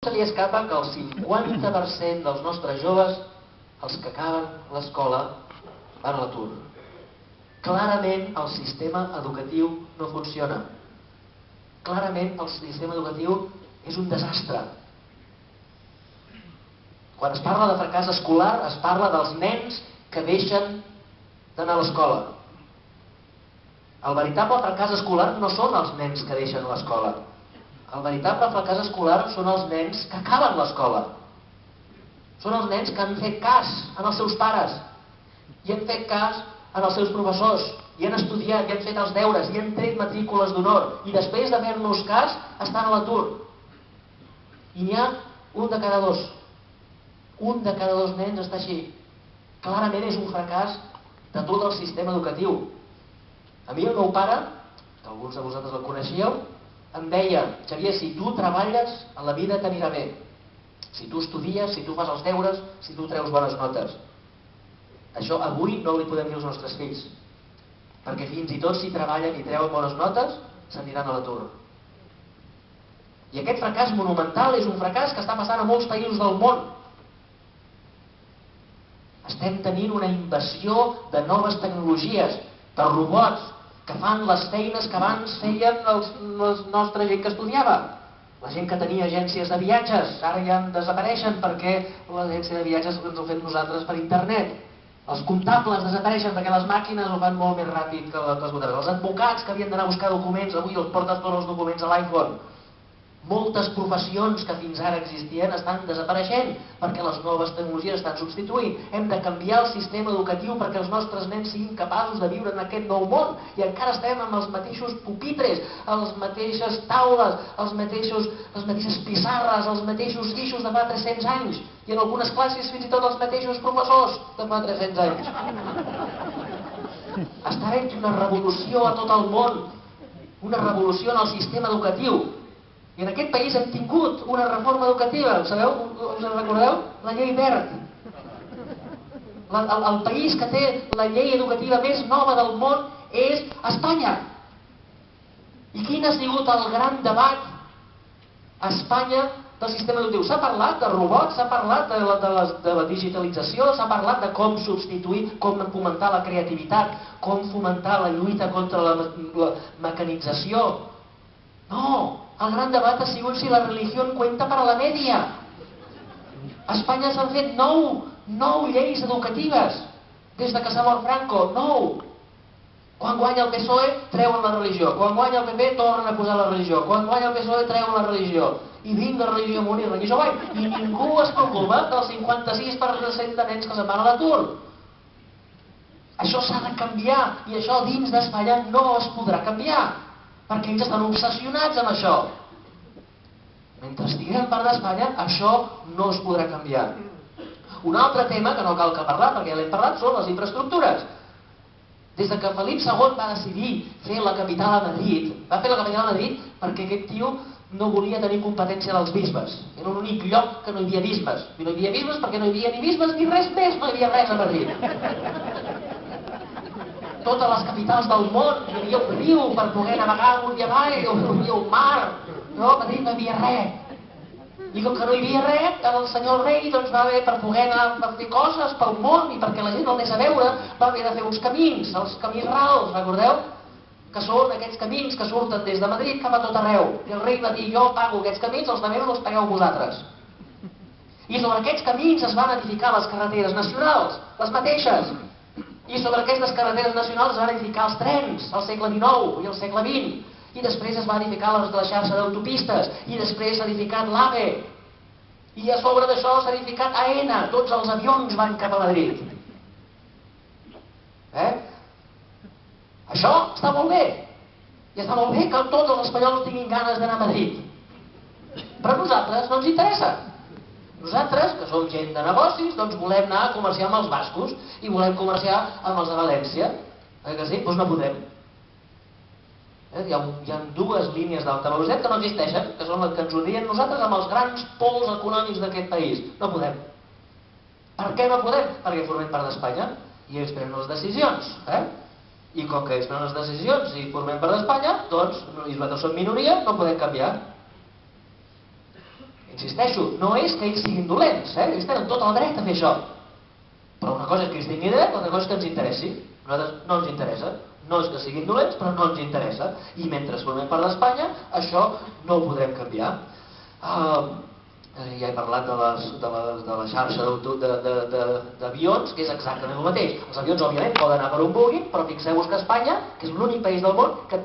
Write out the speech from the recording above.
Se li escapa que el 50% dels nostres joves, els que acaben l'escola, van a l'atur. Clarament el sistema educatiu no funciona. Clarament el sistema educatiu és un desastre. Quan es parla de fracàs escolar, es parla dels nens que deixen d'anar a l'escola. El veritable fracàs escolar no són els nens que deixen l'escola. El veritable fracàs escolar són els nens que acaben l'escola. Són els nens que han fet cas als seus pares, i han fet cas als seus professors, i han estudiat, i han fet els deures, i han tret matrícules d'honor, i després de fer-nos cas estan a l'atur. I n'hi ha un de cada dos. Un de cada dos nens està així. Clarament és un fracàs de tot el sistema educatiu. A mi el meu pare, que alguns de vosaltres el coneixíeu, em deia: Xavier, si tu treballes, a la vida t'anirà bé. Si tu estudies, si tu fas els deures, si tu treus bones notes. Això avui no li podem dir als nostres fills, perquè fins i tot si treballen i treuen bones notes, s'aniran a l'atur. I aquest fracàs monumental és un fracàs que està passant a molts països del món. Estem tenint una invasió de noves tecnologies, de robots, que fan les feines que abans feien la nostra gent que estudiava. La gent que tenia agències de viatges, ara ja desapareixen perquè l'agència de viatges ens ho fem nosaltres per internet. Els comptables desapareixen perquè les màquines ho fan molt més ràpid que les comptables. Els advocats que havien d'anar a buscar documents, avui els portes tots els documents a l'iPhone. Moltes professions que fins ara existien estan desapareixent perquè les noves tecnologies estan substituint. Hem de canviar el sistema educatiu perquè els nostres nens siguin capaços de viure en aquest nou món. I encara estem amb els mateixos pupitres, les mateixes taules, les mateixes pissarres, els mateixos guixos de fa 300 anys. I en algunes classes fins i tot els mateixos professors de fa 300 anys. Està havent una revolució a tot el món, una revolució en el sistema educatiu. I en aquest país hem tingut una reforma educativa, sabeu? Us en recordeu? La llei Wert. El país que té la llei educativa més nova del món és Espanya. I quin ha sigut el gran debat a Espanya del sistema educatiu? S'ha parlat de robots, s'ha parlat de la digitalització, s'ha parlat de com substituir, com fomentar la creativitat, com fomentar la lluita contra la mecanització. No! El gran debat ha sigut si la religió cuenta para la media. A Espanya s'han fet 9 lleis educatives des de que s'ha mort Franco, 9. Quan guanya el PSOE, treuen la religió. Quan guanya el PP, tornen a posar la religió. Quan guanya el PSOE, treuen la religió. I vinga religió amunt i religió avall. I ningú es preocupa del 56% de nens que se'n van a l'atur. Això s'ha de canviar, i això dins d'Espanya no es podrà canviar, perquè ells estan obsessionats amb això. Mentre estiguem part d'Espanya, això no es podrà canviar. Un altre tema que no cal que parlar, perquè ja l'hem parlat, són les infraestructures. Des que Felip II va decidir fer la capital a Madrid, va fer la capital a Madrid perquè aquest tio no volia tenir competència dels bisbes. Era l'únic lloc que no hi havia bisbes. I no hi havia bisbes perquè no hi havia ni bisbes ni res més, no hi havia res a Madrid. Totes les capitals del món, hi havia un riu per poder navegar amunt i avall, hi havia un mar, no? A Madrid no hi havia res. I com que no hi havia res, el senyor rei va haver, per poder anar a fer coses pel món i perquè la gent el anés a veure, va haver de fer uns camins, els camins rals, recordeu? Que són aquests camins que surten des de Madrid cap a tot arreu. I el rei va dir: jo pago aquests camins, els altres els pagueu vosaltres. I sobre aquests camins es van edificar les carreteres nacionals, les mateixes. I sobre aquestes carreteres nacionals es van edificar els trens, al segle XIX i al segle XX. I després es va edificar la xarxa d'autopistes, i després s'ha edificat l'AVE. I a sobre d'això s'ha edificat AENA, tots els avions van cap a Madrid. Això està molt bé. I està molt bé que tots els espanyols tinguin ganes d'anar a Madrid. Però a nosaltres no ens interessa. Nosaltres, que som gent de negocis, doncs volem anar a comerciar amb els bascos i volem comerciar amb els de València. Que sí? Doncs no podem. Hi ha dues línies d'alta velocitat que no existeixen, que són les que ens unien nosaltres amb els grans pols econòmics d'aquest país. No podem. Per què no podem? Perquè formem part d'Espanya i ells prenen les decisions. I com que ells prenen les decisions i formem part d'Espanya, doncs, i nosaltres som minoria, no podem canviar. Insisteixo, no és que ells siguin dolents, ells tenen tot el dret a fer això. Però una cosa és que ells tinguin dret, l'altra cosa és que ens interessi. A nosaltres no ens interessa. No és que siguin dolents, però no ens interessa. I mentre formem part d'Espanya, això no ho podrem canviar. Ja he parlat de la xarxa d'avions, que és exactament el mateix. Els avions, òbviament, poden anar per on vulguin, però fixeu-vos que Espanya, que és l'únic país del món que